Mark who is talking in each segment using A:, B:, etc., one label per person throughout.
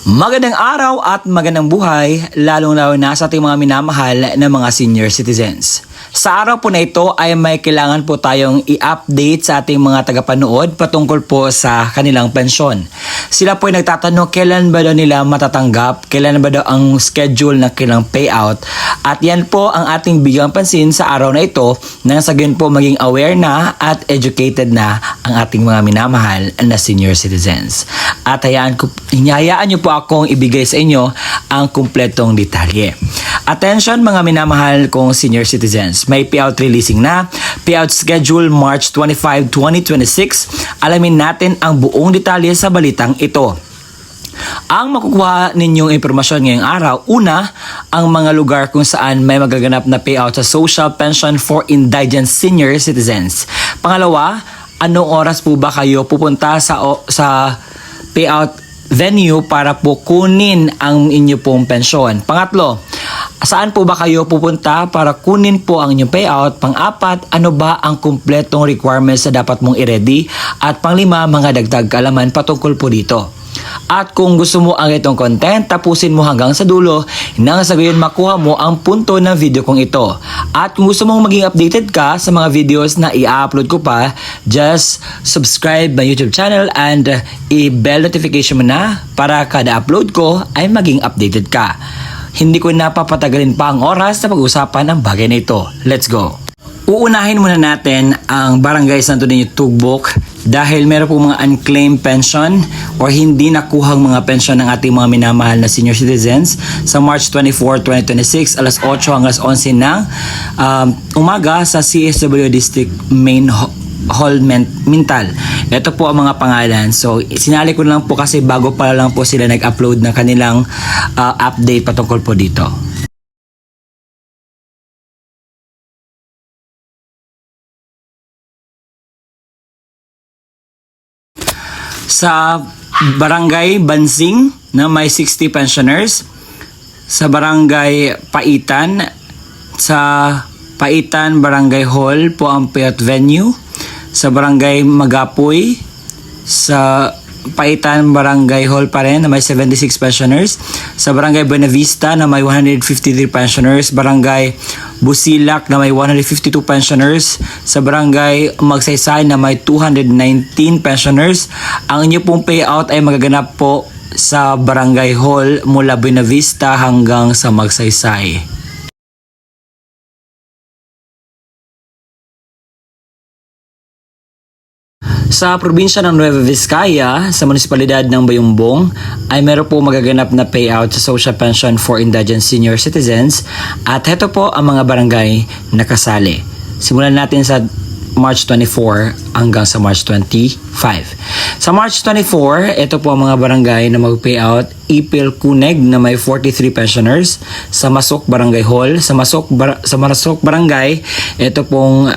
A: Magandang araw at magandang buhay, lalong-lalo na sa ating mga minamahal na mga senior citizens. Sa araw po na ito ay may kailangan po tayong i-update sa ating mga tagapanood patungkol po sa kanilang pensyon. Sila po ay nagtatanong kailan ba daw nila matatanggap, kailan ba daw ang schedule ng kanilang payout. At yan po ang ating bigyang pansin sa araw na ito nang sa gayon po maging aware na at educated na ang ating mga minamahal na senior citizens. At hinahayaan niyo po akong ibigay sa inyo ang kumpletong detalye. Attention mga minamahal kong senior citizens, may payout releasing na, payout schedule March 25, 2026. Alamin natin ang buong detalye sa balitang ito. Ang makukuha ninyong impormasyon ngayong araw, una, ang mga lugar kung saan may magaganap na payout sa social pension for indigent senior citizens. Pangalawa, anong oras po ba kayo pupunta sa payout venue para po kunin ang inyo pong pensyon? Pangatlo, saan po ba kayo pupunta para kunin po ang inyong payout? Pang-apat, ano ba ang kumpletong requirements na dapat mong i-ready? At panglima, mga dagdag kaalaman patungkol po dito. At kung gusto mo ang itong content, tapusin mo hanggang sa dulo nang sa gayon makuha mo ang punto ng video kong ito. At kung gusto mong maging updated ka sa mga videos na i-upload ko pa, just subscribe my YouTube channel and i-bell notification mo na para kada upload ko ay maging updated ka. Hindi ko napapatagalin pa ang oras sa pag-usapan ng bagay na ito. Let's go! Uunahin muna natin ang Barangay Santo Niño Tugbok dahil meron po mga unclaimed pension or hindi nakuhang mga pension ng ating mga minamahal na senior citizens sa March 24, 2026, alas 8 hanggang 11 ng umaga sa CSW District Main Hall Mintal. Ito po ang mga pangalan. So, sinali ko lang po kasi bago pa lang po sila nag-upload ng kanilang update patungkol po dito. Sa Barangay Bansing na may 60 pensioners, sa Barangay Paitan, sa Paitan Barangay Hall po ang payout venue, sa Barangay Magapoy, sa Paitan Barangay Hall pa rin na may 76 pensioners, sa Barangay Buena Vista na may 153 pensioners, Barangay Busilak na may 152 pensioners, sa Barangay Magsaysay na may 219 pensioners. Ang inyo pong payout ay magaganap po sa Barangay Hall mula Buena Vista hanggang sa Magsaysay. Sa probinsya ng Nueva Vizcaya, sa munisipalidad ng Bayumbong, ay meron po magaganap na payout sa social pension for indigent senior citizens at heto po ang mga barangay na kasali. Simulan natin sa March 24 hanggang sa March 25. Sa March 24, ito po ang mga barangay na mag-payout. Ipil Cuneg na may 43 pensioners, sa Masok Barangay Hall, sa Masok Barangay, ito pong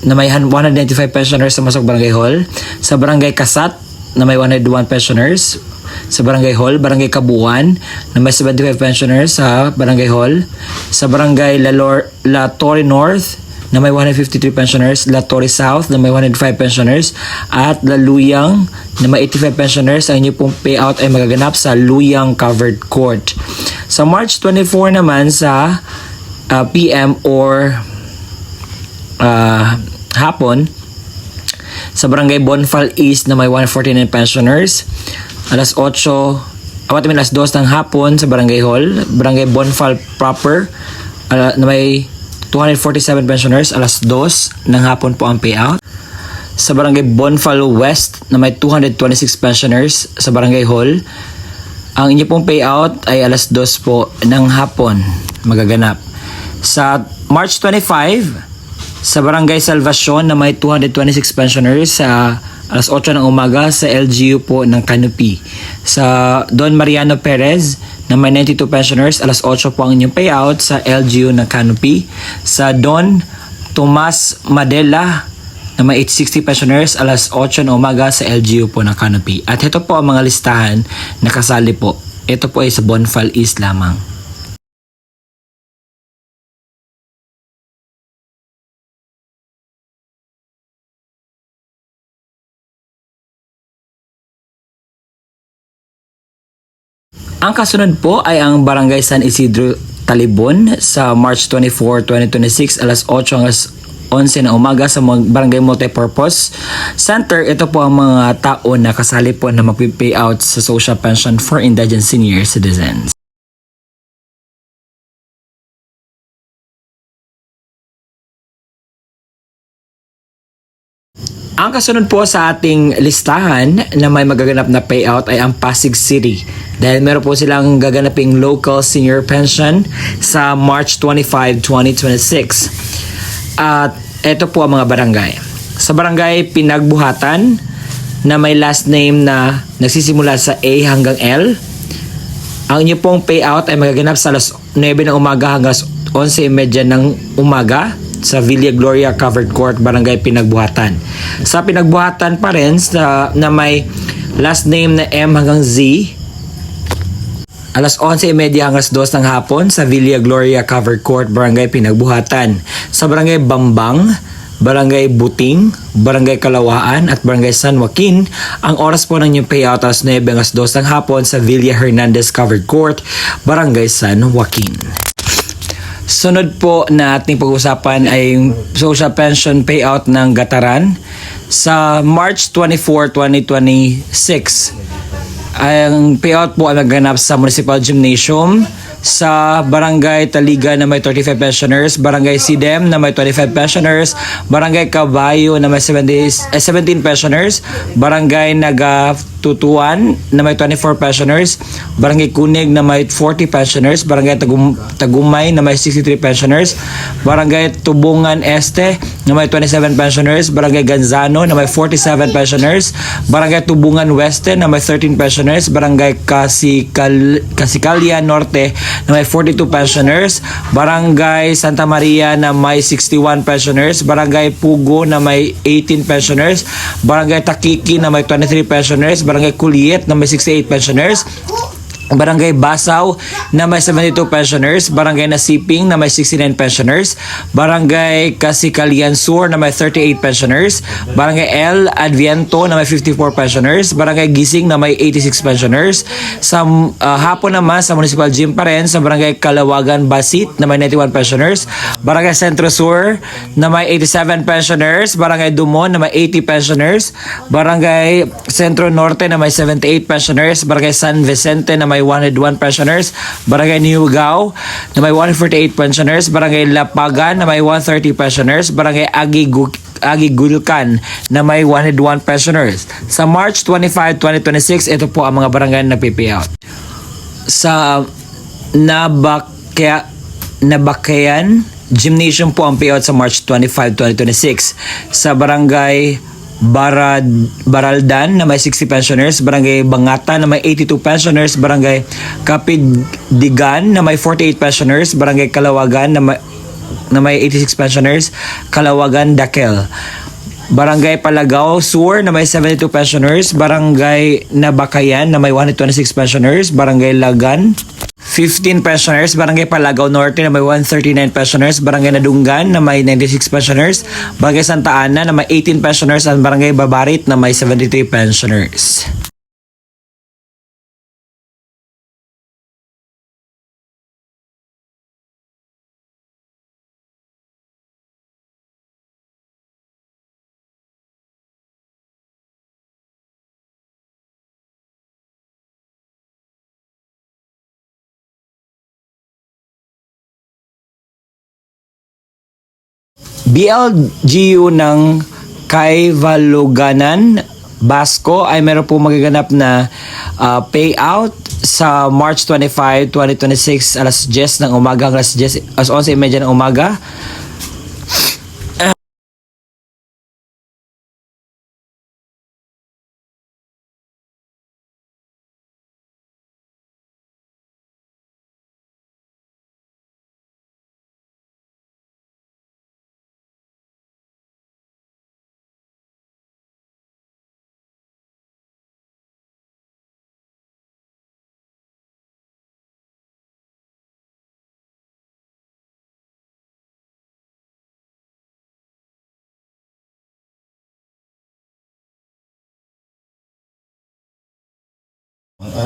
A: na may 195 pensioners sa Masok Barangay Hall, sa Barangay Kasat na may 101 pensioners sa Barangay Hall, Barangay Kabuuan na may 75 pensioners sa Barangay Hall, sa Barangay La Torre North na may 153 pensioners, La Torre South na may 105 pensioners, at La Luyang na may 85 pensioners. Ang inyo pong payout ay magaganap sa Luyang Covered Court. Sa March 24 naman sa PM or hapon, sa Barangay Bonfal East na may 149 pensioners, alas 2 ng hapon sa Barangay Hall, Barangay Bonfal Proper na may 247 pensioners, alas 2 ng hapon po ang payout. Sa Barangay Bonfal West na may 226 pensioners sa Barangay Hall, ang inyo pong payout ay alas 2 po ng hapon magaganap. Sa March 25, sa Barangay Salvacion na may 226 pensioners sa alas 8 ng umaga sa LGU po ng Canopy. Sa Don Mariano Perez na may 92 pensioners, alas 8 po ang inyong payout sa LGU ng Canopy. Sa Don Tomas Madela na may 860 pensioners, alas 8 ng umaga sa LGU po ng Canopy. At ito po ang mga listahan na kasali po. Ito po ay sa Bonfal East lamang. Ang kasunod po ay ang Barangay San Isidro Talibon sa March 24, 2026 alas 8 hanggang 11 na umaga sa Barangay Multipurpose Center. Ito po ang mga tao na kasali po na magpipay out sa social pension for indigent senior citizens. Ang kasunod po sa ating listahan na may magaganap na payout ay ang Pasig City. Dahil meron po silang gaganaping local senior pension sa March 25, 2026. At ito po ang mga barangay. Sa barangay Pinagbuhatan na may last name na nagsisimula sa A hanggang L, ang inyo pong payout ay magaganap sa alas 9 ng umaga hanggang 11:30 ng umaga sa Villa Gloria Covered Court, Barangay Pinagbuhatan. Sa Pinagbuhatan pa rin na may last name na M hanggang Z, alas 11:30 hanggang 2 ng hapon sa Villa Gloria Covered Court, Barangay Pinagbuhatan. Sa Barangay Bambang, Barangay Buting, Barangay Kalawaan at Barangay San Joaquin, ang oras po ng inyong payout alas 9 hanggang 2 ng hapon sa Villa Hernandez Covered Court, Barangay San Joaquin. Sunod po na ating pag-usapan ay yung social pension payout ng Gataran sa March 24, 2026. Ang payout po ay naganap sa Municipal Gymnasium sa Barangay Taliga na may 35 pensioners, Barangay Sidem na may 25 pensioners, Barangay Cabayo na may 17 pensioners, Barangay Nagatutuan na may 24 pensioners, Barangay Kunig na may 40 pensioners, Barangay Tagumay na may 63 pensioners, Barangay Tubungan Este na may 27 pensioners, Barangay Ganzano na may 47 pensioners, Barangay Tubungan Weste na may 13 pensioners, Barangay Casicalia Norte na may 42 pensioners, Barangay Santa Maria na may 61 pensioners, Barangay Pugo na may 18 pensioners, Barangay Takiki na may 23 pensioners, Barangay Kuliet na may 68 pensioners, Barangay Basaw na may 72 pensioners, Barangay Nasiping na may 69 pensioners, Barangay Kasikalian Sur na may 38 pensioners, Barangay El Adviento na may 54 pensioners, Barangay Gising na may 86 pensioners. Sa hapon naman sa Municipal Gym pa rin, sa Barangay Kalawagan Basit na may 91 pensioners, Barangay Centro Sur na may 87 pensioners, Barangay Dumon na may 80 pensioners, Barangay Centro Norte na may 78 pensioners, Barangay San Vicente na may 101 pensioners, Barangay Niugao na may 148 pensioners, Barangay Lapagan na may 130 pensioners, Barangay Agigulkan na may 101 pensioners. Sa March 25, 2026, ito po ang mga barangay na nagpipayout. Sa Nabakayan Gymnasium po ang payout sa March 25, 2026. Sa Barangay Baraldan na may 60 pensioners, Barangay Bangata na may 82 pensioners, Barangay Kapiddigan na may 48 pensioners, Barangay Kalawagan na may 86 pensioners, Kalawagan Dakel. Barangay Palagaw Sur na may 72 pensioners, Barangay Nabakayan na may 126 pensioners, Barangay Lagan 15 pensioners, Barangay Palagaw Norte na may 139 pensioners, Barangay Nadunggan na may 96 pensioners, Barangay Santa Ana na may 18 pensioners, at Barangay Babarit na may 73 pensioners. BLGU ng Kaivaluganan, Basco ay meron po magaganap na payout sa March 25, 2026 alas 10 ng umaga hanggang alas 11:30 ng umaga.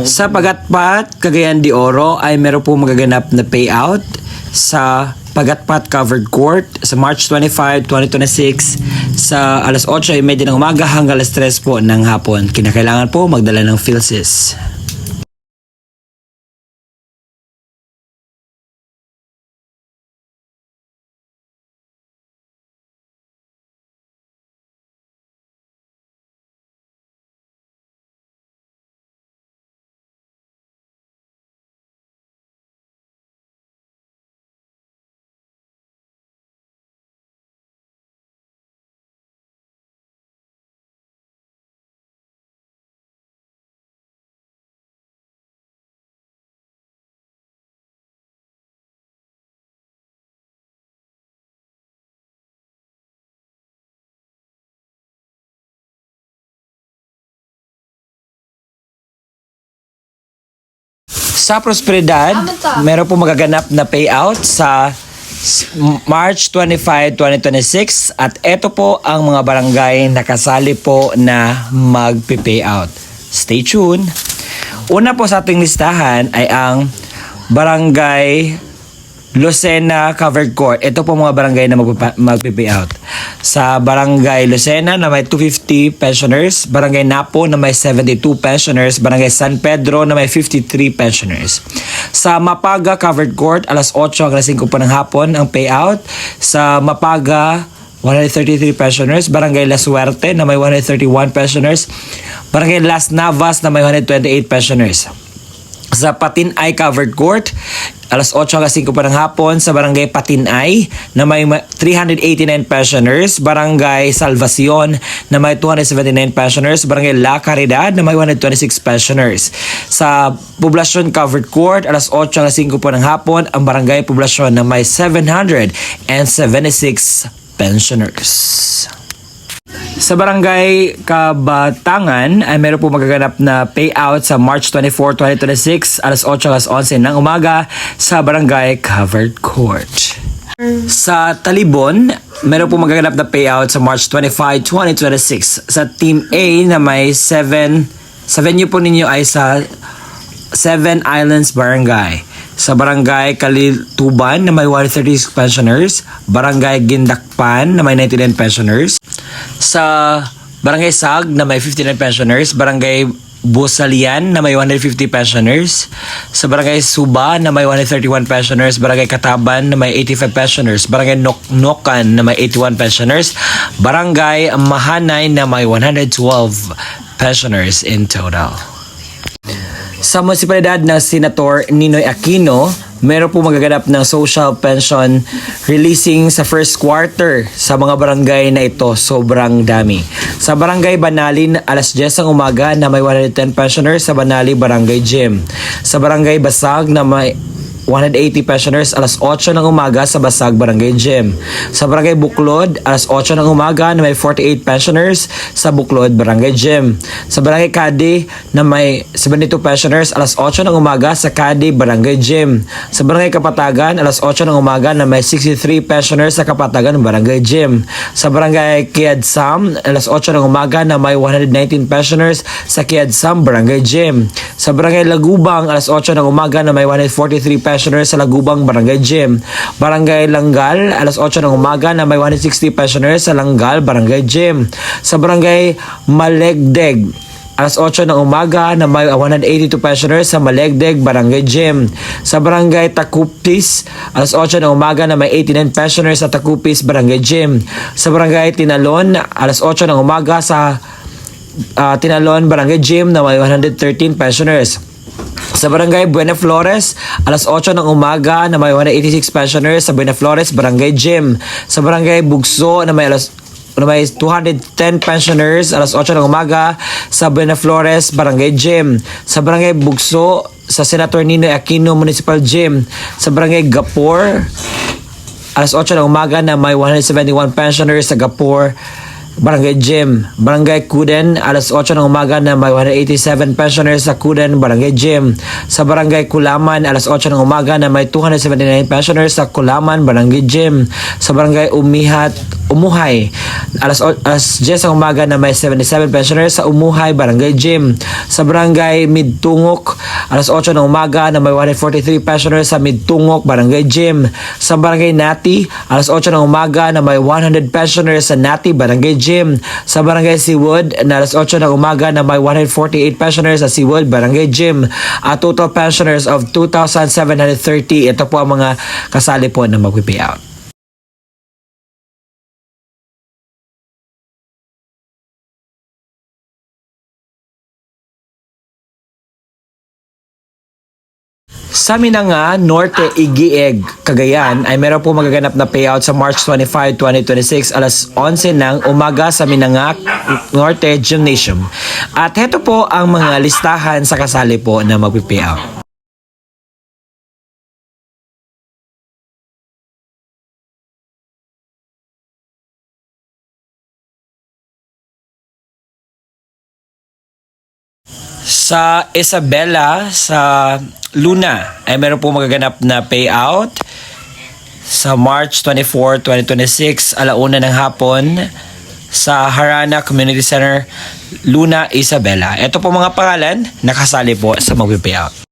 A: Sa Pagatpat, Cagayan de Oro ay meron po magaganap na payout sa Pagatpat Covered Court sa March 25, 2026 sa alas 8:30 ng umaga hanggang alas 3 po ng hapon. Kinakailangan po magdala ng PhilSys. Sa Prosperidad, meron po magaganap na payout sa March 25, 2026 at ito po ang mga barangay na kasali po na magpi-payout. Stay tuned! Una po sa ating listahan ay ang Barangay Lucena Covered Court. Ito po mga barangay na magpi-payout. Sa Barangay Lucena na may 250 pensioners, Barangay Napo na may 72 pensioners, Barangay San Pedro na may 53 pensioners. Sa Mapaga Covered Court, alas 8 hanggang 5 pa ng hapon ang payout. Sa Mapaga, 133 pensioners, Barangay La Suerte na may 131 pensioners, Barangay Las Navas na may 128 pensioners. Sa Patinay Covered Court, alas 8 hanggang 5 pa ng hapon sa Barangay Patinay na may 389 pensioners, Barangay Salvacion na may 279 pensioners, Barangay La Caridad na may 126 pensioners. Sa Poblacion Covered Court, alas 8 hanggang 5 pa ng hapon ang Barangay Poblacion na may 776 pensioners. Sa Barangay Kabatangan ay meron po magaganap na payout sa March 24, 2026 alas 8 hanggang 11 ng umaga sa Barangay Covered Court. Sa Talibon, meron po magaganap na payout sa March 25, 2026 sa Team A na may 7 venue po ninyo ay sa 7 Islands Barangay. Sa Barangay Kalituban na may 136 pensioners, Barangay Gindakpan na may 99 pensioners, sa Barangay Sag na may 59 pensioners, Barangay Busalian na may 150 pensioners, sa Barangay Suba na may 131 pensioners, Barangay Kataban na may 85 pensioners, Barangay Noknokan na may 81 pensioners, Barangay Mahanay na may 112 pensioners in total. Sa munisipalidad ng Senator Ninoy Aquino, meron po magaganap ng social pension releasing sa first quarter sa mga barangay na ito. Sobrang dami. Sa Barangay Banalin, alas 10 ang umaga na may 110 pensioners sa Banali Barangay Gym. Sa Barangay Basag na may 180 pensioners, alas 8 ng umaga sa Basag Barangay Gym. Sa Barangay Buklod, alas 8 ng umaga na may 48 pensioners sa Buklod Barangay Gym. Sa Barangay Cadi na may 72 pensioners, alas 8 ng umaga sa Cadi Barangay Gym. Sa Barangay Kapatagan, alas 8 ng umaga na may 63 pensioners sa Kapatagan Barangay Gym. Sa Barangay Kiadsam, alas 8 ng umaga na may 119 pensioners sa Kiadsam Barangay Gym. Sa Barangay Lagubang, alas 8 ng umaga na may 143 pensioners sa Lagubang Barangay Gym. Barangay Langgal, alas 8 ng umaga na may 160 pensioners sa Langgal Barangay Gym. Sa Barangay Malegdeg, alas 8 ng umaga na may 182 pensioners sa Malegdeg Barangay Gym. Sa Barangay Takupis, alas 8 ng umaga na may 89 pensioners sa Takupis Barangay Gym. Sa Barangay Tinalon, alas 8 ng umaga sa Tinalon Barangay Gym na may 113 pensioners. Sa Barangay Buena Flores, alas 8 ng umaga na may 186 pensioners sa Buena Flores Barangay Gym. Sa Barangay Bugso na may 210 pensioners, alas 8 ng umaga sa Buena Flores Barangay Gym. Sa Barangay Bugso, sa Senator Ninoy Aquino Municipal Gym. Sa Barangay Gapor, alas 8 ng umaga na may 171 pensioners sa Gapor Barangay Gym. Barangay Kuden, alas 8 ng umaga na may 187 pensioners sa Kuden Barangay Gym. Sa Barangay Kulaman, alas 8 ng umaga na may 279 pensioners sa Kulaman Barangay Gym. Sa Barangay Umuhay, alas 10 ng umaga na may 77 pensioners sa Umuhay Barangay Gym. Sa Barangay Midtungok, alas 8 ng umaga na may 143 pensioners sa Midtungok Barangay Gym. Sa Barangay Nati, alas 8 ng umaga na may 100 pensioners sa Nati Barangay Gym. Sa Barangay Seawood, na alas 8 ng umaga na may 148 pensioners sa Seawood Barangay Gym. At total pensioners of 2,730. Ito po ang mga kasali po na mag-payout. Sa Minanga, Norte, Igieg, Cagayan ay meron po magaganap na payout sa March 25, 2026 alas 11 ng umaga sa Minanga Norte Gymnasium. At heto po ang mga listahan sa kasali po na magpipayout. Sa Isabela, sa Luna, ay meron po magaganap na payout sa March 24, 2026, alauna ng hapon sa Harana Community Center, Luna, Isabela. Ito po mga pangalan, nakasali po sa magpipayout.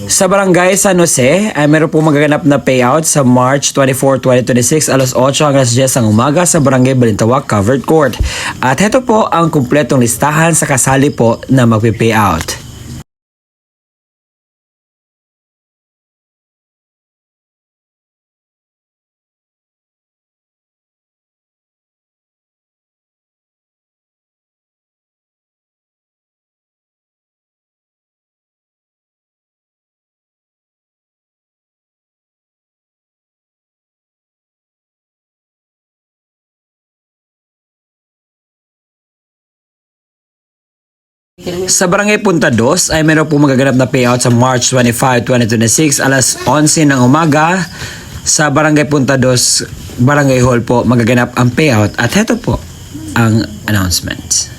A: Sa Barangay San Jose, ay meron po magaganap na payout sa March 24, 2026, alas 8 hanggang 10 ang umaga sa Barangay Balintawak Covered Court. At heto po ang kumpletong listahan sa kasali po na magpipayout. Sa Barangay Punta Dos ay meron po magaganap na payout sa March 25, 2026 alas 11 ng umaga sa Barangay Punta Dos Barangay Hall po magaganap ang payout at heto po ang announcement.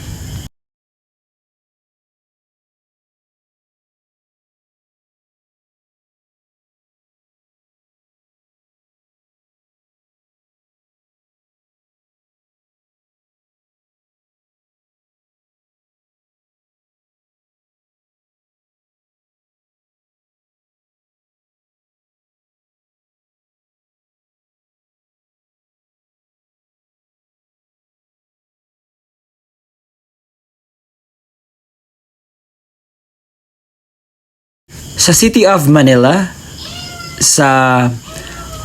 A: Sa City of Manila, sa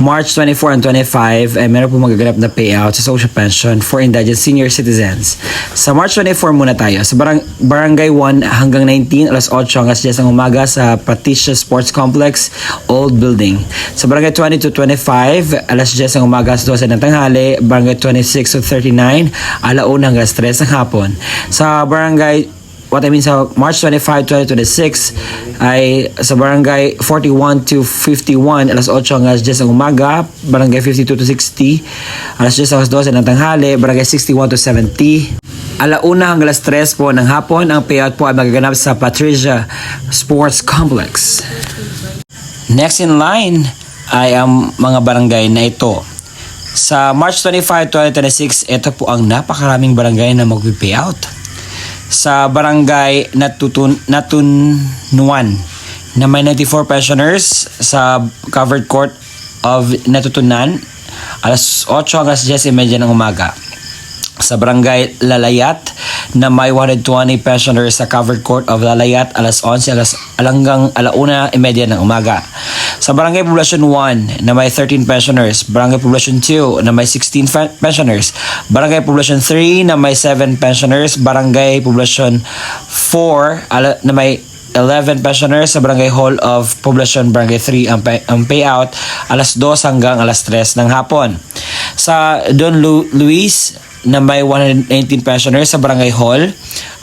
A: March 24 and 25, ay meron po magaganap na payout sa social pension for indigent senior citizens. Sa March 24 muna tayo. Sa Barangay 1 hanggang 19, alas 8 hanggang 10 ng umaga sa Patricia Sports Complex, Old Building. Sa Barangay 20 to 25, alas 10 ng umaga sa 12 ng tanghali. Barangay 26 to 39, alauna hanggang 3 ng hapon. Sa sa March 25, 2026 ay sa Barangay 41 to 51, alas 8 hanggang 10 ng umaga, Barangay 52 to 60, alas 10 hanggang 12 ng tanghali, Barangay 61 to 70, alauna hanggang alas 3 po ng hapon. Ang payout po ay magaganap sa Patricia Sports Complex. Next in line ay ang mga barangay na ito. Sa March 25, 2026, ito po ang napakaraming barangay na mag-payout. Sa Barangay Natunuan na may 94 pensioners sa covered court of Natutunan, alas 8 hanggang 10:30 ng umaga. Sa Barangay Lalayat na may 120 pensioners sa covered court of Lalayat, alas 11 hanggang 1:30 ng umaga. Sa Barangay Poblacion 1 na may 13 pensioners, Barangay Poblacion 2 na may 16 pensioners, Barangay Poblacion 3 na may 7 pensioners, Barangay Poblacion 4 na may 11 pensioners, sa Barangay Hall of Poblacion Barangay 3 ang payout alas 2 hanggang alas 3 ng hapon. Sa Don Luis na may 119 pensioners sa Barangay Hall,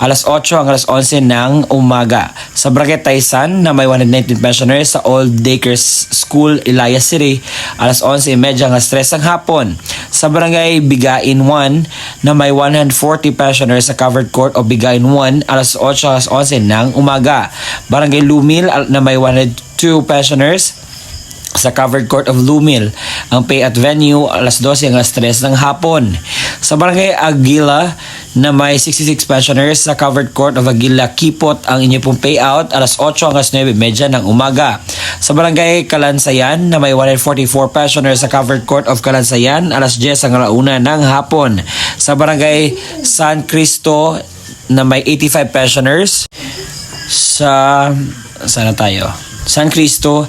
A: alas 8 hanggang alas 11 ng umaga. Sa Barangay Taysan na may 119 pensioners sa Old Dakers School, Elias City, alas 11:30 hanggang alas 3 ng hapon. Sa Barangay Bigain 1 na may 140 pensioners sa Covered Court of Bigain 1, alas 8 hanggang alas 11 ng umaga. Barangay Lumil na may 102 pensioners sa Covered Court of Lumil. Ang payout venue, alas 12 hanggang alas 3 ng hapon. Sa Barangay Aguila na may 66 pensioners sa Covered Court of Aguila Kipot, ang inyo pong payout, alas 8 hanggang alas 9:30 ng umaga. Sa Barangay Kalansayan na may 144 pensioners sa Covered Court of Kalansayan, alas 10 hanggang alas 1 ng hapon. Sa Barangay San Cristo na may 85 pensioners sa San Cristo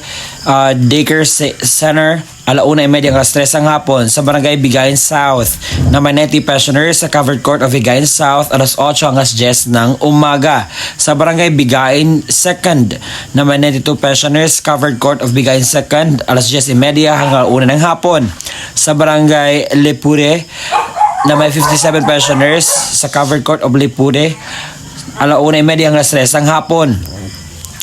A: Daycare Center, alauna 1:30 hanggang alas 3 ng hapon. Sa Barangay Bigayan South na may 90 pensioners sa Covered Court of Bigayan South, alas 8 hanggang alas 10 ng umaga. Sa Barangay Bigayan Second na may 92 pensioners, Covered Court of Bigayan Second, alas 10:30 hanggang 1 ng hapon. Sa Barangay Lepure na may 57 pensioners sa Covered Court of Lepure, alauna 1:30 hanggang alas 3 ng hapon.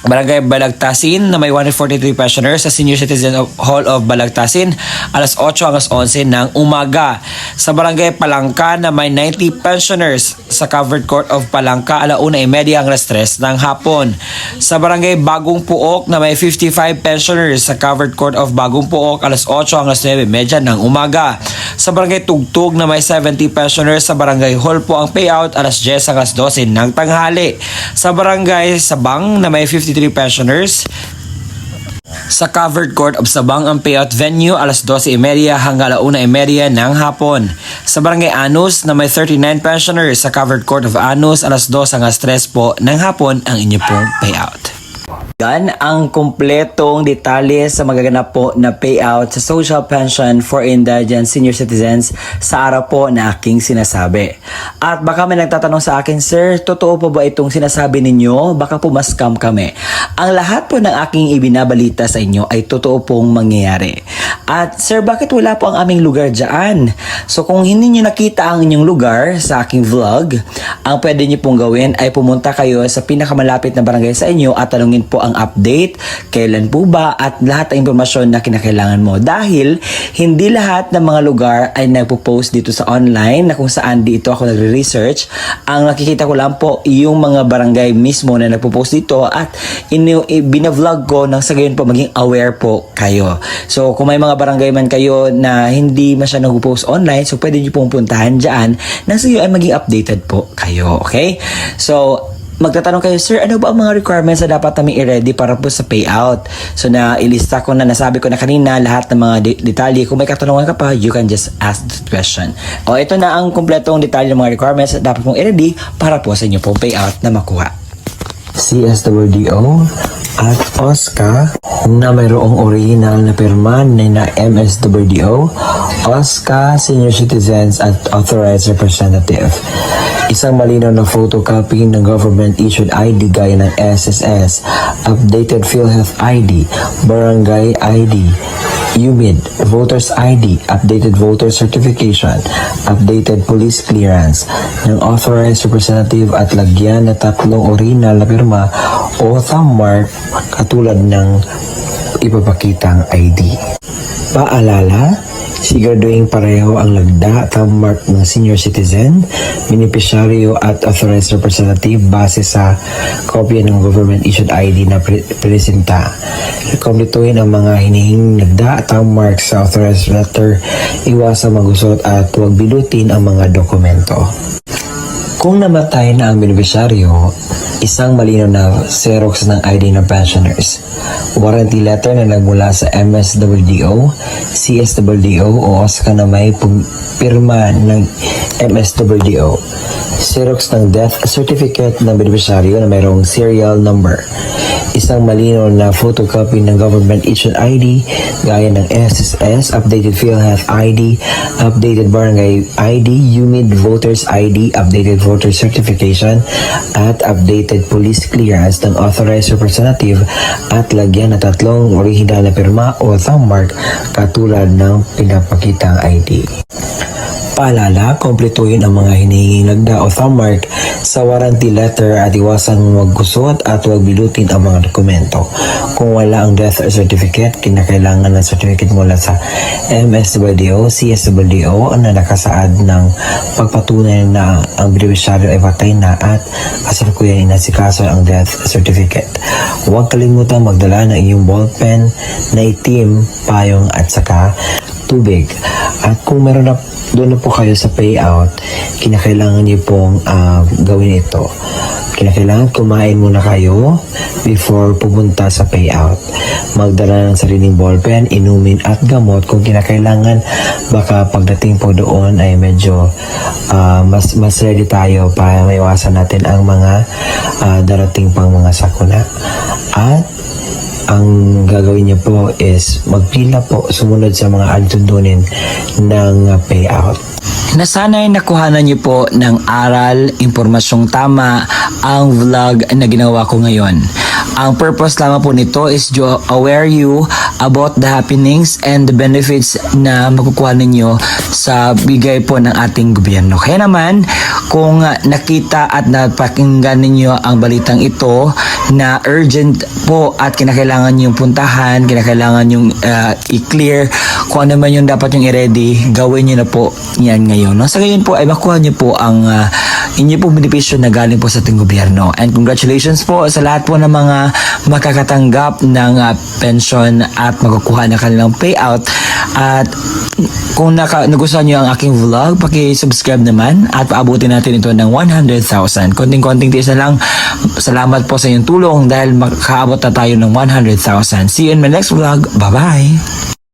A: Barangay Balagtasin na may 143 pensioners sa Senior Citizen Hall of Balagtasin, alas 8 hanggang 11 ng umaga. Sa Barangay Palangka na may 90 pensioners sa Covered Court of Palangka, alauna 1:30 hanggang alas 3 ng hapon. Sa Barangay Bagong Puok na may 55 pensioners sa Covered Court of Bagong Puok, alas 8 hanggang alas 9:30 ng umaga. Sa Barangay Tugtog na may 70 pensioners sa Barangay Hall po ang payout, alas 10 hanggang alas 12 ng tanghali. Sa Barangay Sabang na may 53 pensioners sa Covered Court of Sabang, ang payout venue, alas 12:30 hanggang alauna 1:30 ng hapon. Sa Barangay Anus na may 39 pensioners sa Covered Court of Anus, alas 2 hanggang alas 3 po ng hapon ang inyo pong payout. Yan ang kumpletong detalye sa magaganap po na payout sa social pension for indigent senior citizens sa araw po na aking sinasabi. At baka may nagtatanong sa akin, Sir, totoo po ba itong sinasabi ninyo? Baka po ma-scam kami. Ang lahat po ng aking ibinabalita sa inyo ay totoo pong mangyayari. At Sir, bakit wala po ang aming lugar dyan? So kung hindi nyo nakita ang inyong lugar sa aking vlog, ang pwede nyo pong gawin ay pumunta kayo sa pinakamalapit na barangay sa inyo at tanungin po ang update, kailan po ba, at lahat ng impormasyon na kinakailangan mo. Dahil hindi lahat ng mga lugar ay nagpo-post dito sa online na kung saan dito ako nagre-research. Ang nakikita ko lang po yung mga barangay mismo na nagpo-post dito at binavlog ko nang sa gayon po maging aware po kayo. So kung may mga barangay man kayo na hindi masyadong nagpo-post online, so pwede nyo pong puntahan dyan nang sa gayon ay maging updated po kayo. Okay? So magtatanong kayo, Sir, ano ba ang mga requirements na dapat namin i-ready para po sa payout? So na ilista ko na, nasabi ko na kanina lahat ng mga detalye. Kung may katanungan ka pa, you can just ask the question. O ito na ang kumpletong detalye ng mga requirements na dapat mong i-ready para po sa inyo pong payout na makuha. CSWDO at OSCA na mayroong original na pirma na MSWDO, OSCA, Senior Citizens at Authorized Representative. Isang malinaw na photocopy ng government-issued ID gaya ng SSS, updated PhilHealth ID, Barangay ID, UMID, Voters ID, updated voter certification, updated police clearance ng authorized representative at lagyan na 3 original na pirma o thumb mark katulad ng ipapakitang ID. Paalala, siguraduhin pareho ang lagda, thumb mark ng senior citizen, beneficiaryo at authorized representative base sa kopya ng government-issued ID na presenta. Kumpletuhin ang mga hinihinging lagda, thumb mark sa authorized letter, iwasang magusot at huwag bilutin ang mga dokumento. Kung namatay na ang beneficiaryo, isang malinaw na Xerox ng ID ng pensioners, warranty letter na nagmula sa MSWDO, CSWDO o OSCA na may pirma ng MSWDO, Xerox ng death certificate ng beneficiaryo na mayroong serial number, isang malinaw na photocopy ng government-issued ID gaya ng SSS, updated PhilHealth ID, updated Barangay ID, UMID Voters ID, updated voter certification, at updated police clearance ng authorized representative at lagyan na 3 original na pirma o thumb mark katulad ng pinapakitang ID.
B: Paalala, kumpletuhin ang mga hinihinging lagda o thumbmark sa warranty letter at iwasan magkusot at huwag bilutin ang mga dokumento. Kung wala ang death certificate, kinakailangan ng certificate mula sa MSWDO, CSWDO na nakasaad ng pagpatunay na ang beneficiaryo ay patay na at kasalukuyan inasikaso ang death certificate. Huwag kalimutang magdala ng iyong ballpen na itim, payong at saka tubig. At kung meron na doon na po kayo sa payout, kinakailangan niyo pong gawin ito. Kinakailangan kumain muna kayo before pumunta sa payout. Magdala ng sariling ballpen, inumin at gamot kung kinakailangan. Baka pagdating po doon ay medyo mas ready tayo para maiwasan natin ang mga darating pang mga sakuna. At ang gagawin niyo po is magpila po, sumunod sa mga altundunin ng payout.
A: Nasanay nakuhanan niyo po ng aral, impormasyong tama ang vlog na ginawa ko ngayon. Ang purpose lamang po nito is to aware you about the happenings and the benefits na makukuha ninyo sa bigay po ng ating gobyerno. Kaya naman, kung nakita at napakinggan ninyo ang balitang ito na urgent po at kinakailangan yung puntahan, kinakailangan yung i-clear, kung ano man yung dapat yung i-ready, gawin nyo na po yan ngayon. Sa ngayon po ay makuha nyo po ang inyo pong benepisyo na galing po sa ating gobyerno. And congratulations po sa lahat po ng mga makakatanggap ng pension at makukuha na kanilang payout. At kung nagustuhan nyo ang aking vlog, paki-subscribe naman at paabutin natin ito ng 100,000. Konting-konting tiis na lang. Salamat po sa inyong tulong dahil makaabot na tayo ng 100,000. See you in my next vlog. Bye-bye!